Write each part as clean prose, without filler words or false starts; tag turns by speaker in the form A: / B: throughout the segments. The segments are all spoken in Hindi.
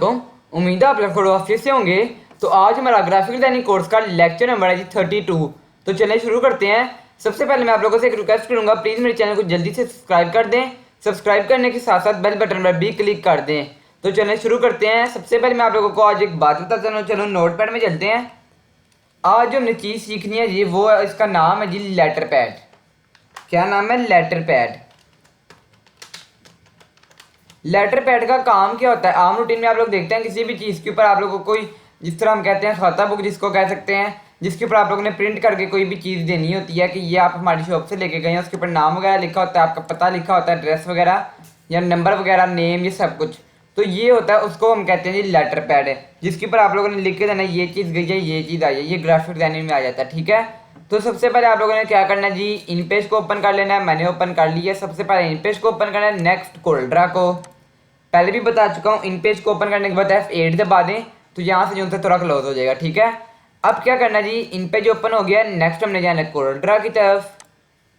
A: वालेकुम। उम्मीद है आप लोग थोड़ा अच्छे से होंगे। तो आज हमारा ग्राफिक डिजाइनिंग कोर्स का लेक्चर नंबर है जी 32। तो चलिए शुरू करते हैं। सबसे पहले मैं आप लोगों से एक रिक्वेस्ट करूंगा, प्लीज़ मेरे चैनल को जल्दी से सब्सक्राइब कर दें। सब्सक्राइब करने के साथ साथ बेल बटन पर भी क्लिक कर दें। तो चलिए शुरू करते हैं। सबसे पहले मैं आप लोगों को आज एक बात बताता हूँ, चलो नोट पैड में चलते हैं। आज जो हमने चीज़ सीखनी है जी वो इसका नाम है जी लेटर पैड। क्या नाम है? Letter pad. लेटर पैड का काम क्या होता है? आम रूटीन में आप लोग देखते हैं किसी भी चीज़ के ऊपर आप लोगों को कोई, जिस तरह हम कहते हैं खाता बुक जिसको कह सकते हैं, जिसके ऊपर आप लोगों ने प्रिंट करके कोई भी चीज़ देनी होती है कि ये आप हमारी शॉप से लेके गए हैं, उसके ऊपर नाम वगैरह लिखा होता है, आपका पता लिखा होता है, एड्रेस वगैरह या नंबर वगैरह, नेम, ये सब कुछ। तो ये होता है, उसको हम कहते हैं जी लेटर पैड है, जिसके ऊपर आप लोगों ने लिख के देना ये चीज़ गई है, ये चीज़ आई है, ये ग्राफिक डिजाइनिंग में आ जाता है। ठीक है, तो सबसे पहले आप लोगों ने क्या करना है जी, इन पेज को ओपन कर लेना है। मैंने ओपन कर लिया। सबसे पहले इन पेज को ओपन करना है। नेक्स्ट कोल्ड्रा को पहले भी बता चुका हूँ, इन पेज को ओपन करने के बाद F8 दबा दें तो यहाँ से जो है थोड़ा क्लोज हो जाएगा। ठीक है, अब क्या करना जी, इन पेज ओपन हो गया। नेक्स्ट हमने जाना है कोल्ड्रा की तरफ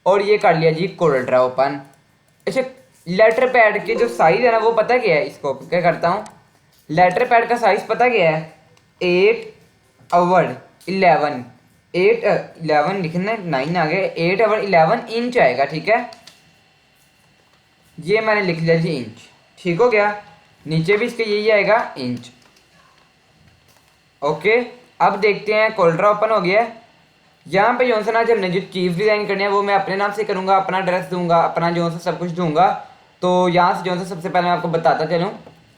A: और ये कर लिया जी कोल्ड्रा ओपन। अच्छा, लेटर पैड के जो साइज है ना वो पता क्या है? इसको क्या करता हूँ, लेटर पैड का साइज पता क्या है? 8/11 लिखना है, 9 आ गए, 8/11 इंच आएगा। ठीक है, ये मैंने लिख लिया जी इंच। ठीक हो गया, नीचे भी इसके यही आएगा इंच। ओके, अब देखते हैं कोल्ड्रा ओपन हो गया। यहाँ पे जो सा आज हमने जो चीज़ डिज़ाइन करनी है वो मैं अपने नाम से करूँगा, अपना एड्रेस दूंगा, अपना जो सा सब कुछ दूंगा। तो यहाँ से जो सा सबसे पहले मैं आपको बताता चलूँ,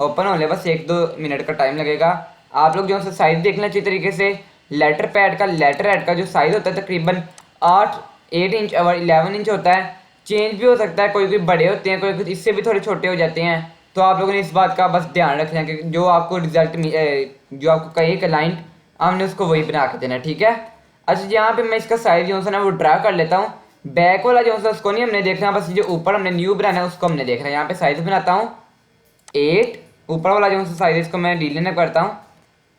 A: ओपन होने बस 1-2 मिनट का टाइम लगेगा। आप लोग जो सा साइज़ देख लें अच्छी तरीके से। लेटर पैड का जो साइज़ होता है तकरीबन 8 इंच/11 इंच होता है। चेंज भी हो सकता है, कोई कोई बड़े होते हैं, कोई कुछ इससे भी थोड़े छोटे हो जाते हैं। तो आप लोगों ने इस बात का बस ध्यान रखना है कि जो आपको रिजल्ट जो आपको कहे क्लाइंट, हमने उसको वही बना के देना। ठीक है, अच्छा यहाँ पे मैं इसका साइज जो है ना वो ड्रा कर लेता हूँ। बैक वाला जो है उसको नहीं हमने देखना, बस जो ऊपर हमने न्यू बनाना है उसको हमने देखना है। यहाँ पे साइज बनाता हूँ 8, ऊपर वाला जो है साइज इसको मैं डिलीट करता हूँ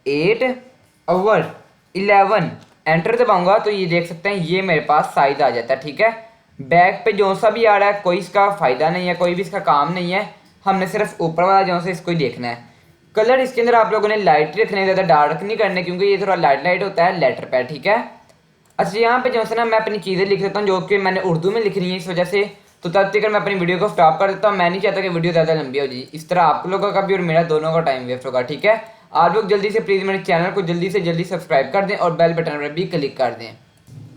A: 8/11। एंटर दबाऊंगा तो ये देख सकते हैं ये मेरे पास साइज आ जाता है। ठीक है, बैक पे जो सा भी आ रहा है कोई इसका फ़ायदा नहीं है, कोई भी इसका काम नहीं है, हमने सिर्फ ऊपर वाला जो है इसको ही देखना है। कलर इसके अंदर आप लोगों ने लाइट रखने, ज़्यादा डार्क नहीं करने, क्योंकि ये थोड़ा लाइट होता है लेटर पैड। ठीक है, अच्छा यहाँ पे जो है ना मैं अपनी चीज़ें लिख देता हूँ जो कि मैंने उर्दू में लिखनी है इस वजह से। तो तब तक मैं अपनी वीडियो को स्टॉप कर देता हूँ, मैं नहीं चाहता कि वीडियो ज़्यादा लंबी हो जाए, इस तरह आप लोगों का भी और मेरा दोनों का टाइम वेस्ट होगा। ठीक है, आप लोग जल्दी से प्लीज़ मेरे चैनल को जल्दी से जल्दी सब्सक्राइब कर दें और बेल बटन पर भी क्लिक कर दें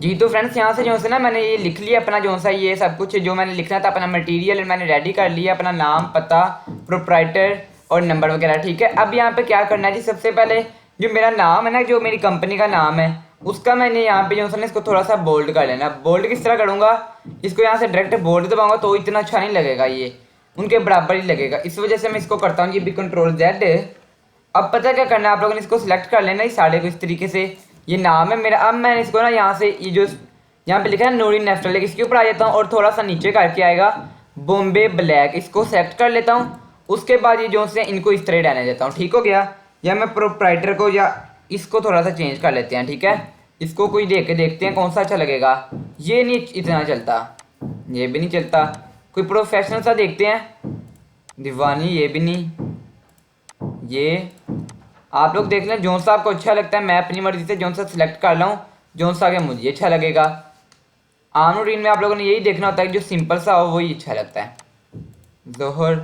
A: जी। तो फ्रेंड्स यहाँ से जो है ना मैंने ये लिख लिया अपना जो सा ये सब कुछ जो मैंने लिखना था, अपना मटेरियल मैंने रेडी कर लिया, अपना नाम, पता, प्रोप्राइटर और नंबर वगैरह। ठीक है, अब यहाँ पे क्या करना है जी, सबसे पहले जो मेरा नाम है ना, जो मेरी कंपनी का नाम है उसका मैंने यहाँ पे जो है ना इसको थोड़ा सा बोल्ड कर लेना। बोल्ड किस तरह करूँगा, इसको यहाँ से डायरेक्ट बोल्ड दबाऊंगा तो इतना अच्छा नहीं लगेगा, ये उनके बराबर ही लगेगा। इस वजह से मैं इसको करता हूँ ये भी Ctrl+Z। अब पता क्या करना है, आप लोगों ने इसको सिलेक्ट कर लेना इस सारे को इस तरीके से। ये नाम है मेरा। अब मैंने इसको ना यहाँ से ये जो यहाँ पे लिखा है नूरी नेफ्टल, इसके ऊपर आ जाता हूँ और थोड़ा सा नीचे करके आएगा बॉम्बे ब्लैक, इसको सेलेक्ट कर लेता हूँ। उसके बाद ये जो से इनको इस तरह डालने देता हूँ। ठीक हो गया, या मैं प्रोप्राइटर को या इसको थोड़ा सा चेंज कर लेते हैं। ठीक है, इसको कोई देख के देखते हैं कौन सा अच्छा लगेगा। ये नहीं इतना चलता, ये भी नहीं चलता, कोई प्रोफेशनल सा देखते हैं। दीवानी, ये भी नहीं, ये आप लोग देख लें जो सा आपको अच्छा लगता है। मैं अपनी मर्जी से जो सा सिलेक्ट कर लूँ, जो सा कि मुझे अच्छा लगेगा। आम रूटीन में आप लोगों ने यही देखना होता है कि जो सिंपल सा हो वही अच्छा लगता है। जोहर,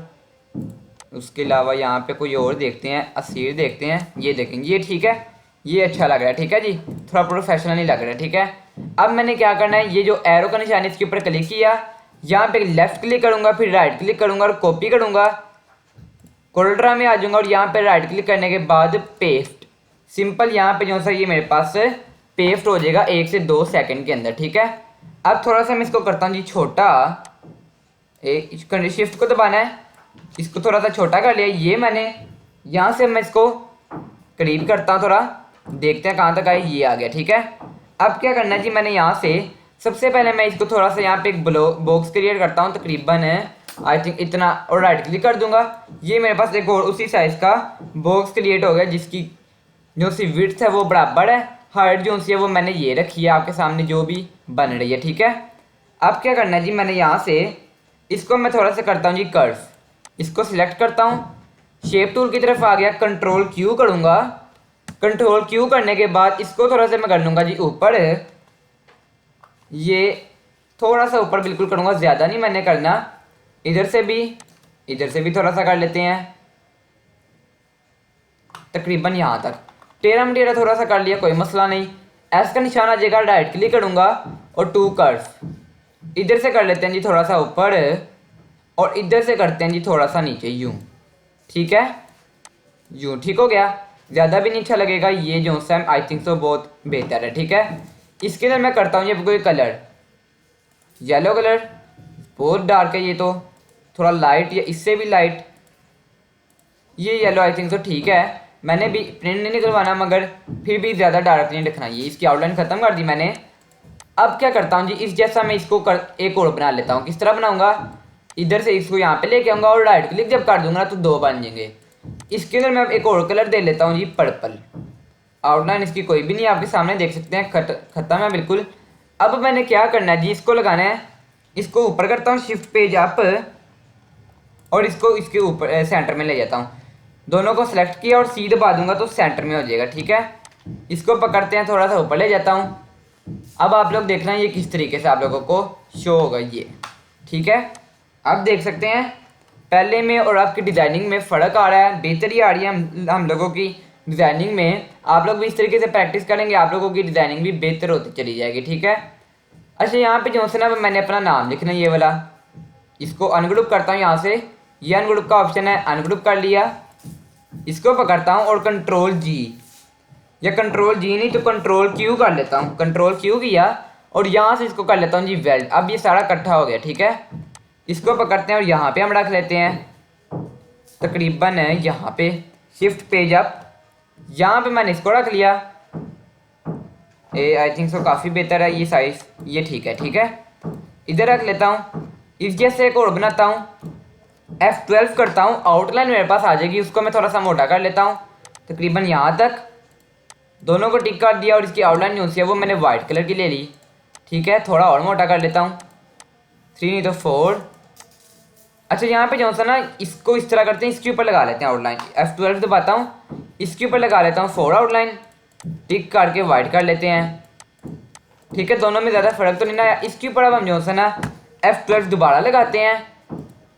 A: उसके अलावा यहाँ पे कोई और देखते हैं, असीर देखते हैं, ये देखेंगे, ये ठीक है, ये अच्छा लग रहा है। ठीक है जी, थोड़ा प्रोफेशनल ही लग रहा है। ठीक है, अब मैंने क्या करना है, ये जो एरो का निशान है इसके ऊपर क्लिक किया, यहाँ पे लेफ्ट क्लिक करूँगा, फिर राइट क्लिक करूँगा और कॉपी करूँगा, कोल्ड्रा में आ जाऊँगा और यहाँ पे राइट क्लिक करने के बाद पेस्ट, सिंपल यहाँ पे जो सा ये मेरे पास पेस्ट हो जाएगा 1 से 2 सेकंड के अंदर। ठीक है, अब थोड़ा सा मैं इसको करता हूँ जी छोटा, शिफ्ट को दबाना है, इसको थोड़ा सा छोटा कर लिया ये मैंने। यहाँ से मैं इसको करीब करता हूँ, थोड़ा देखते हैं कहाँ तक आए, ये आ गया। ठीक है, अब क्या करना है जी, मैंने यहाँ से सबसे पहले मैं इसको थोड़ा सा यहाँ पे एक बॉक्स क्रिएट करता हूँ, तकरीबन आई थिंक इतना, और राइट क्लिक कर दूंगा। ये मेरे पास एक और उसी साइज़ का बॉक्स क्रिएट हो गया जिसकी जो सी विड्थ है वो बराबर है, हाइट जो सी है वो मैंने ये रखी है आपके सामने जो भी बन रही है। ठीक है, अब क्या करना है जी, मैंने यहाँ से इसको मैं थोड़ा सा करता हूँ जी कर्व, इसको सिलेक्ट करता हूँ, शेप टूल की तरफ आ गया, कंट्रोल क्यू करूँगा। कंट्रोल क्यू करने के बाद इसको थोड़ा सा मैं कर लूँगा जी ऊपर, ये थोड़ा सा ऊपर बिल्कुल करूँगा, ज़्यादा नहीं मैंने करना। इधर से भी थोड़ा सा कर लेते हैं, तकरीबन यहाँ तक। टेढ़ा मटेढ़ा थोड़ा सा कर लिया, कोई मसला नहीं। एस का निशान आ जाएगा, राइट क्लिक करूँगा और टू कर्व इधर से कर लेते हैं जी थोड़ा सा ऊपर, और इधर से करते हैं जी थोड़ा सा नीचे, यूँ। ठीक है, यूँ ठीक हो गया, ज़्यादा भी नहीं अच्छा लगेगा। ये जो सा आई थिंक सो बहुत बेहतर है। ठीक है, इसके अंदर मैं करता हूँ ये कोई कलर, येलो कलर, बहुत डार्क है ये तो, थोड़ा लाइट या इससे भी लाइट, ये येलो आई थिंक सो ठीक है। मैंने भी प्रिंट नहीं निकलवाना, मगर फिर भी ज़्यादा डार्क नहीं रखना। ये इसकी आउटलाइन ख़त्म कर दी मैंने। अब क्या करता हूँ जी, इस जैसा मैं इसको एक और बना लेता हूँ। किस तरह बनाऊँगा, इधर से इसको यहाँ पे लेके आऊँगा और राइट क्लिक जब कर दूंगा तो दो बन जाएंगे। इसके अंदर मैं अब एक और कलर दे लेता हूँ जी, पर्पल। आउटलाइन इसकी कोई भी नहीं, आपके सामने देख सकते हैं, ख़त्म है बिल्कुल। अब मैंने क्या करना है जी, इसको लगाना है, इसको ऊपर करता हूँ शिफ्ट पेज अप, और इसको इसके ऊपर सेंटर में ले जाता हूँ। दोनों को सेलेक्ट किया और सी दबा दूंगा तो सेंटर में हो जाएगा। ठीक है, इसको पकड़ते हैं, थोड़ा सा ऊपर ले जाता हूँ। अब आप लोग देखना ये किस तरीके से आप लोगों को शो होगा ये। ठीक है, अब देख सकते हैं पहले में और आपकी डिज़ाइनिंग में फ़र्क आ रहा है, बेहतरी आ रही है हम लोगों की डिज़ाइनिंग में। आप लोग भी इस तरीके से प्रैक्टिस करेंगे, आप लोगों की डिज़ाइनिंग भी बेहतर होती चली जाएगी। ठीक है, अच्छा यहाँ पे जो से ना मैंने अपना नाम लिखना है ये वाला, इसको अनग्रुप करता हूँ यहाँ से, ये अनग्रुप का ऑप्शन है, अनग्रुप कर लिया। इसको पकड़ता हूँ और कंट्रोल जी, या कंट्रोल जी नहीं तो कंट्रोल क्यू कर लेता हूँ। कंट्रोल क्यू किया और यहाँ से इसको कर लेता हूँ जी वेल्ड। अब ये सारा इकट्ठा हो गया। ठीक है, इसको पकड़ते हैं और यहाँ पे हम रख लेते हैं तकरीबन है यहाँ पे शिफ्ट पेज अप, यहाँ पे मैंने इसको रख लिया। आई थिंक सो काफ़ी बेहतर है ये साइज़, ये ठीक है। ठीक है, इधर रख लेता हूँ। इस जैसे एक और बनाता हूँ, F12 करता हूँ, आउटलाइन मेरे पास आ जाएगी, उसको मैं थोड़ा सा मोटा कर लेता हूँ तकरीबन यहाँ तक। दोनों को टिक कर दिया और इसकी आउटलाइन जो सी है वो मैंने वाइट कलर की ले ली। ठीक है, थोड़ा और मोटा कर लेता हूँ, 3 नहीं तो 4। अच्छा यहाँ पे जो सा ना इसको इस तरह करते हैं, इसके ऊपर लगा लेते हैं आउटलाइन। F12 दबाता हूँ, इसके ऊपर लगा लेता हूँ 4 आउटलाइन, टिक करके वाइट कर लेते हैं। ठीक है, दोनों में ज़्यादा फ़र्क तो नहीं ना आया। इसके ऊपर अब हम जो सा ना F12 दोबारा लगाते हैं,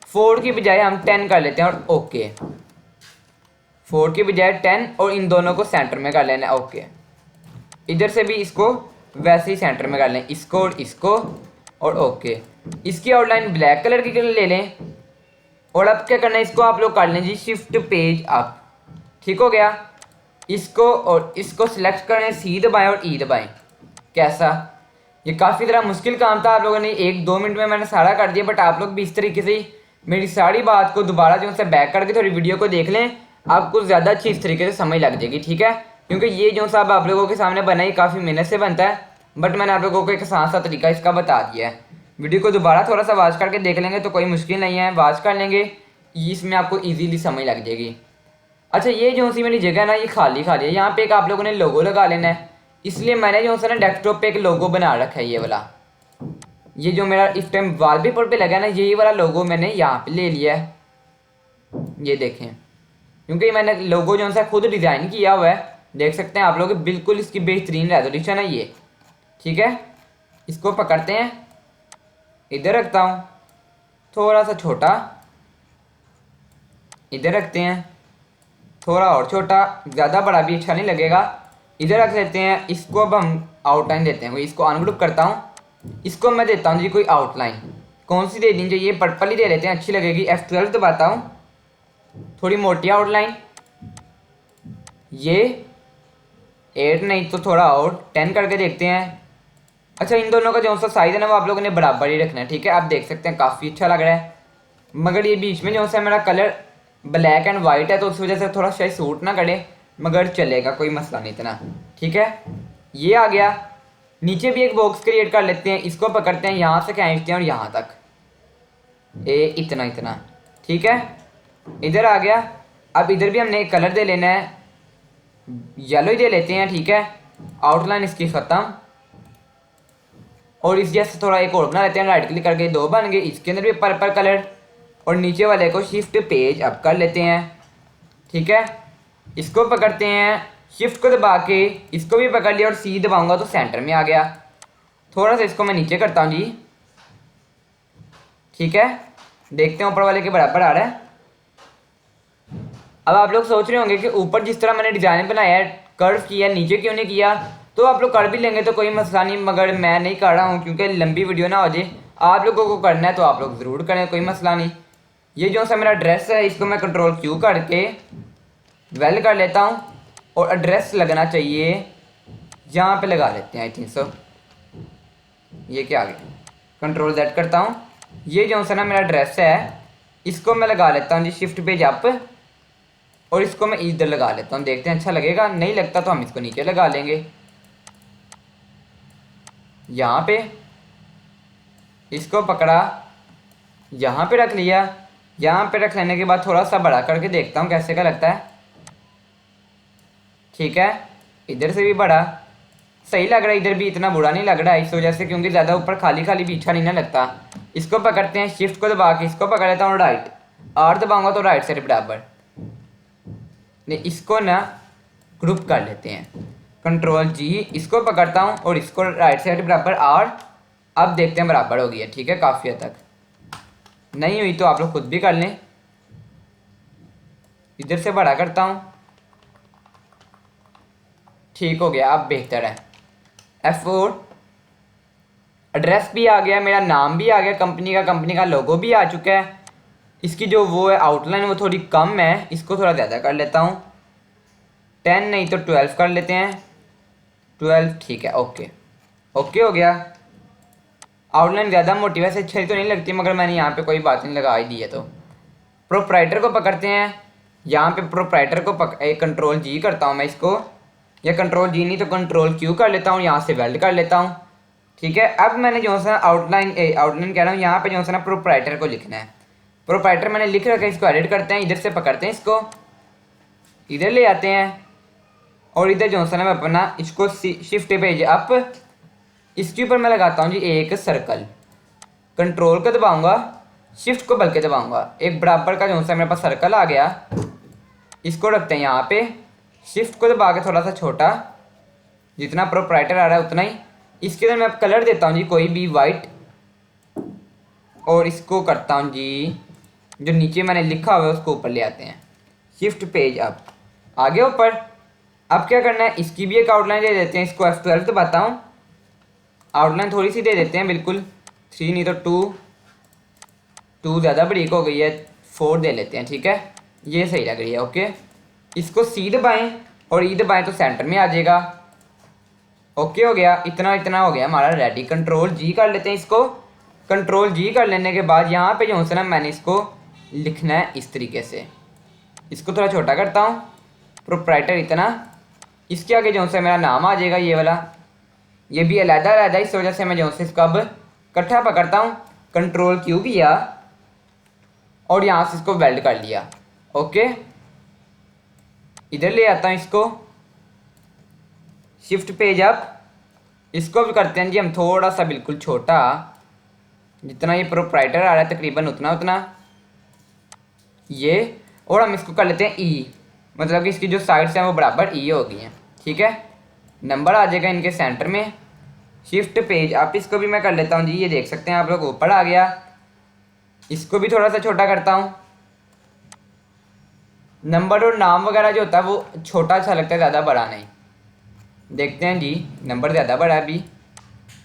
A: 4 की बजाय हम 10 कर लेते हैं और ओके। 4 की बजाय 10 और इन दोनों को सेंटर में कर लेना है। ओके, इधर से भी इसको वैसे ही सेंटर में कर लें, इसको और इसको, और ओके। इसकी आउटलाइन ब्लैक कलर की ले लें। और अब क्या करना है, इसको आप लोग कर लें जी शिफ्ट पेज अप। ठीक हो गया, इसको और इसको सिलेक्ट करें, सी दबाएं और ई दबाएं। कैसा, ये काफ़ी ज़रा मुश्किल काम था, आप लोगों ने 1-2 मिनट में मैंने सारा कर दिया। बट आप लोग भी इस तरीके से मेरी सारी बात को दोबारा जो है बैक करके थोड़ी वीडियो को देख लें, आपको ज़्यादा अच्छी इस तरीके से समझ लग जाएगी। ठीक है, क्योंकि ये जो सा आप लोगों के सामने बना ही काफ़ी मेहनत से बनता है, बट मैंने आप लोगों को एक आसान सा तरीका इसका बता दिया है। वीडियो को दोबारा थोड़ा सा वॉच करके देख लेंगे तो कोई मुश्किल नहीं है, वॉच कर लेंगे, इसमें आपको ईजीली समझ लग जाएगी। अच्छा, ये जो सी मेरी जगह है ना ये खाली खाली है, यहाँ पे एक आप लोगों ने लोगो लगा लेना है, इसलिए मैंने जो सा ना डेस्कटॉप पे एक लोगो बना रखा है, ये वाला। ये जो मेरा इस टाइम वॉलपेपर पे लगा है ना, यही वाला लोगो मैंने यहाँ पे ले लिया है, ये देखें। क्योंकि मैंने लोगो जो सा खुद डिज़ाइन किया हुआ है, देख सकते हैं आप लोग, बिल्कुल इसकी बेहतरीन रेजोल्यूशन है ये। ठीक है, इसको पकड़ते हैं, इधर रखता हूँ, थोड़ा सा छोटा, इधर रखते हैं, थोड़ा और छोटा, ज़्यादा बड़ा भी अच्छा नहीं लगेगा, इधर रख लेते हैं। इसको अब हम आउटलाइन देते हैं, इसको अनग्रुप करता हूँ, इसको मैं देता हूँ जी कोई आउटलाइन, कौन सी दे दी चाहिए, पर्पल ही दे लेते हैं, अच्छी लगेगी। F12 दबाता हूँ, थोड़ी मोटी आउटलाइन, ये 8 नहीं तो थोड़ा और 10 करके देखते हैं। अच्छा, इन दोनों का जो सा साइज़ है ना वो आप लोगों ने बराबर ही रखना है। ठीक है, आप देख सकते हैं काफ़ी अच्छा लग रहा है, मगर ये बीच में जो सा मेरा कलर ब्लैक एंड वाइट है तो उस वजह से थोड़ा शायद सूट ना करे, मगर चलेगा, कोई मसला नहीं इतना। ठीक है, ये आ गया। नीचे भी एक बॉक्स क्रिएट कर लेते हैं, इसको पकड़ते हैं, यहाँ से खींचते हैं और यहाँ तक, इतना इतना। ठीक है, इधर आ गया। अब इधर भी हमने एक कलर दे लेना है, येलो ही दे लेते हैं। ठीक है, आउटलाइन इसकी ख़त्म, और इस जैसे थोड़ा एक और बना लेते हैं, राइट क्लिक करके 2 बन गए। इसके अंदर भी पर्पल कलर, और नीचे वाले को शिफ्ट पेज अप कर लेते हैं, ठीक है। इसको पकड़ते हैं, शिफ्ट को दबा के इसको भी पकड़ लिया और सी दबाऊंगा तो सेंटर में आ गया। थोड़ा सा इसको मैं नीचे करता हूँ जी, ठीक है। देखते हैं ऊपर वाले के बराबर आ रहा है। अब आप लोग सोच रहे होंगे कि ऊपर जिस तरह मैंने डिज़ाइन बनाया है, कर्व किया, नीचे क्यों नहीं किया। तो आप लोग कर भी लेंगे तो कोई मसला नहीं, मगर मैं नहीं कर रहा हूँ क्योंकि लंबी वीडियो ना हो जाए। आप लोगों को करना है तो आप लोग ज़रूर करें, कोई मसला नहीं। ये जो सा मेरा ड्रेस है इसको मैं कंट्रोल क्यू करके वेल कर लेता हूँ और एड्रेस लगना चाहिए यहाँ पे लगा लेते हैं। आई थिंक सो ये क्या आ गया, कंट्रोल Z करता हूँ। ये जो सा ना मेरा ड्रेस है इसको मैं लगा लेता हूँ जी शिफ्ट पेज अप, और इसको मैं इधर लगा लेता हूँ। देखते हैं अच्छा लगेगा, नहीं लगता तो हम इसको नीचे लगा लेंगे। यहाँ पे इसको पकड़ा, यहाँ पे रख लिया। यहाँ पे रख लेने के बाद थोड़ा सा बड़ा करके देखता हूँ कैसे का लगता है। ठीक है, इधर से भी बड़ा सही लग रहा है, इधर भी इतना बुरा नहीं लग रहा है इस वजह से, क्योंकि ज़्यादा ऊपर खाली खाली भी अच्छा नहीं ना लगता। इसको पकड़ते हैं, शिफ्ट को दबा के इसको पकड़ लेता हूँ, राइट R दबाऊंगा तो राइट साइड बराबर। नहीं, इसको ना ग्रुप कर लेते हैं, कंट्रोल G, इसको पकड़ता हूँ और इसको राइट साइड बराबर R। अब देखते हैं बराबर हो गई है, ठीक है। काफ़ी हद तक नहीं हुई तो आप लोग खुद भी कर लें। इधर से बड़ा करता हूँ, ठीक हो गया, अब बेहतर है। F4, एड्रेस भी आ गया, मेरा नाम भी आ गया कंपनी का लोगो भी आ चुका है। इसकी जो वो है आउटलाइन वो थोड़ी कम है, इसको थोड़ा ज़्यादा कर लेता हूँ। 10 नहीं तो 12 कर लेते हैं, 12 ठीक है। ओके ओके हो गया। आउटलाइन ज़्यादा मोटी वैसे अच्छी तो नहीं लगती, मगर मैंने यहाँ पे कोई बात नहीं लगा ही दी है। तो प्रोप्राइटर को पकड़ते हैं, यहाँ पे प्रोप्राइटर को कंट्रोल G करता हूँ मैं इसको, या कंट्रोल G नहीं तो कंट्रोल Q कर लेता हूँ, यहाँ से वेल्ड कर लेता हूँ। ठीक है, अब मैंने जो सा आउटलाइन कह रहा हूँ, यहाँ पे जो सा ना प्रोप्राइटर को लिखना है। प्रोप्राइटर मैंने लिख रखा है, इसको एडिट करते हैं, इधर से पकड़ते हैं, इसको इधर ले आते हैं और इधर जो सा ना मैं अपना इसको शिफ्ट पेज अप, इसके ऊपर मैं लगाता हूँ जी एक सर्कल। कंट्रोल को दबाऊंगा, शिफ्ट को बल्कि दबाऊंगा, एक बराबर का जो सा मेरे पास सर्कल आ गया। इसको रखते हैं यहाँ पे, शिफ्ट को दबा के थोड़ा सा छोटा, जितना प्रोप्राइटर आ रहा है उतना ही। इसके अंदर मैं कलर देता हूँ जी कोई भी वाइट, और इसको करता हूँ जी जो नीचे मैंने लिखा हुआ है उसको ऊपर ले आते हैं, शिफ्ट पेज अप, आगे ऊपर। अब क्या करना है, इसकी भी एक आउटलाइन दे देते हैं, इसको F12 दबाता हूँ, आउटलाइन थोड़ी सी दे देते हैं, बिल्कुल 3 नहीं तो 2 ज़्यादा बरीक हो गई है, 4 दे लेते हैं, ठीक है। ये सही लग रही है, ओके। इसको C दबाएं और E दबाएं तो सेंटर में आ जाएगा। ओके हो गया, इतना हो गया हमारा रेडी। कंट्रोल G कर लेते हैं इसको। कंट्रोल G कर लेने के बाद यहाँ पे जो है ना मैंने इसको लिखना है इस तरीके से। इसको थोड़ा छोटा करता हूँ, प्रोप्राइटर इतना, इसके आगे जो है मेरा नाम आ जाएगा ये वाला, ये भी अलग, इस वजह से मैं जो है इसको अब इकट्ठा पकड़ता हूँ, कंट्रोल Q किया और यहाँ से इसको वेल्ड कर लिया। ओके, इधर ले आता हूँ इसको, शिफ्ट पेज अप, इसको भी करते हैं जी हम थोड़ा सा बिल्कुल छोटा, जितना ये प्रोप्राइटर आ रहा है तकरीबन उतना ये, और हम इसको कर लेते हैं E, मतलब कि इसकी जो साइड्स हैं वो बराबर E हो गई हैं, ठीक है। नंबर आ जाएगा इनके सेंटर में, शिफ्ट पेज अप, इसको भी मैं कर लेता हूँ जी, ये देख सकते हैं आप लोग ऊपर आ गया। इसको भी थोड़ा सा छोटा करता हूँ। नंबर और नाम वगैरह जो होता है वो छोटा अच्छा लगता है, ज़्यादा बड़ा नहीं। देखते हैं जी, नंबर ज़्यादा बड़ा है अभी,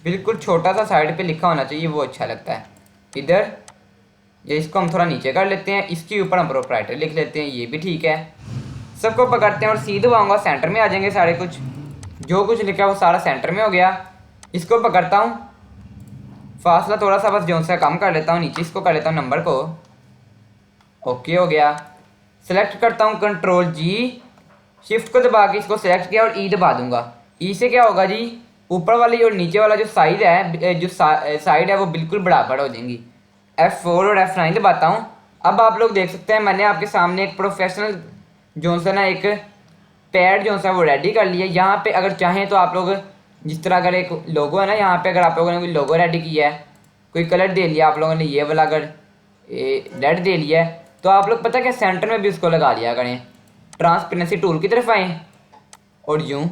A: बिल्कुल छोटा सा साइड पे लिखा होना चाहिए, वो अच्छा लगता है। इधर ये इसको हम थोड़ा नीचे कर लेते हैं, इसके ऊपर हम प्रोप्राइटर लिख लेते हैं, ये भी ठीक है। सबको पकड़ते हैं और C दबाऊंगा, सेंटर में आ जाएंगे सारे कुछ, जो कुछ लिखा है वो सारा सेंटर में हो गया। इसको पकड़ता हूँ, फासला थोड़ा सा बस जो सा कम कर लेता हूँ, नीचे इसको कर लेता हूँ नंबर को। ओके हो गया, सेलेक्ट करता हूँ कंट्रोल G, शिफ्ट को दबा के इसको सेलेक्ट किया और E दबा दूंगा। E से क्या होगा जी, ऊपर वाली और नीचे वाला जो साइड है, जो साइड है वो बिल्कुल बराबर हो जाएंगी। F4 और F9 दबाता हूँ। अब आप लोग देख सकते हैं मैंने आपके सामने एक प्रोफेशनल जो सा ना एक पैड जो सा वो रेडी कर लिया। यहाँ पे अगर चाहें तो आप लोग जिस तरह अगर एक लोगो है ना, यहाँ पे अगर आप लोगों ने कोई लोगो रेडी किया है, कोई कलर दे लिया आप लोगों ने, ये वाला अगर रेड दे लिया है, तो आप लोग पता क्या सेंटर में भी उसको लगा लिया करें, ट्रांसपेरेंसी टूल की तरफ आएँ और यूँ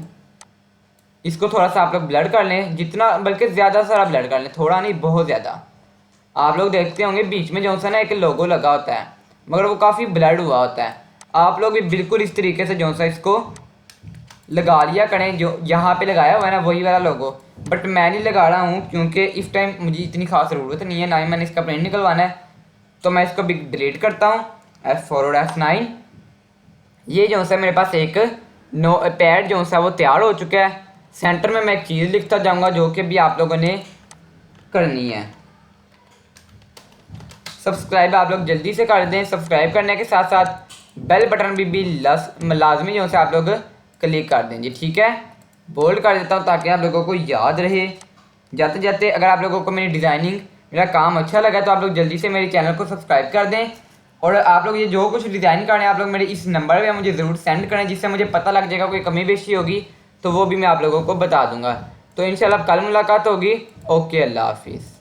A: इसको थोड़ा सा आप लोग ब्लर कर लें, जितना बल्कि ज़्यादा सारा ब्लर कर लें, थोड़ा नहीं बहुत ज़्यादा। आप लोग देखते होंगे बीच में जो सा ना एक लोगो लगा होता है, मगर वो काफ़ी ब्लर्ड हुआ होता है। आप लोग भी बिल्कुल इस तरीके से जो सा इसको लगा लिया करें, जो यहाँ पे लगाया हुआ है ना वही वाला लोगो। बट मैं नहीं लगा रहा हूँ क्योंकि इस टाइम मुझे इतनी खास ज़रूरत नहीं है, ना ही मैंने इसका प्रिंट निकलवाना है। तो मैं इसको भी डिलीट करता हूँ, F4 और F9। ये जो सा मेरे पास एक नो पैड जो सा वो तैयार हो चुका है। सेंटर में मैं एक चीज़ लिखता जाऊँगा जो कि भी आप लोगों ने करनी है। सब्सक्राइब आप लोग जल्दी से कर दें। सब्सक्राइब करने के साथ साथ बेल बटन भी लाजमी जो से आप लोग क्लिक कर दें जी, ठीक है। बोल्ड कर देता हूँ ताकि आप लोगों को याद रहे जाते जाते। अगर आप लोगों को मेरी डिज़ाइनिंग मेरा काम अच्छा लगा तो आप लोग जल्दी से मेरे चैनल को सब्सक्राइब कर दें। और आप लोग ये जो कुछ डिज़ाइन करने आप लोग मेरे इस नंबर पे मुझे ज़रूर सेंड करें, जिससे मुझे पता लग जाएगा कोई कमी बेशी होगी तो वो भी मैं आप लोगों को बता दूंगा। तो इंशाल्लाह कल मुलाकात होगी। ओके, अल्लाह हाफिज़।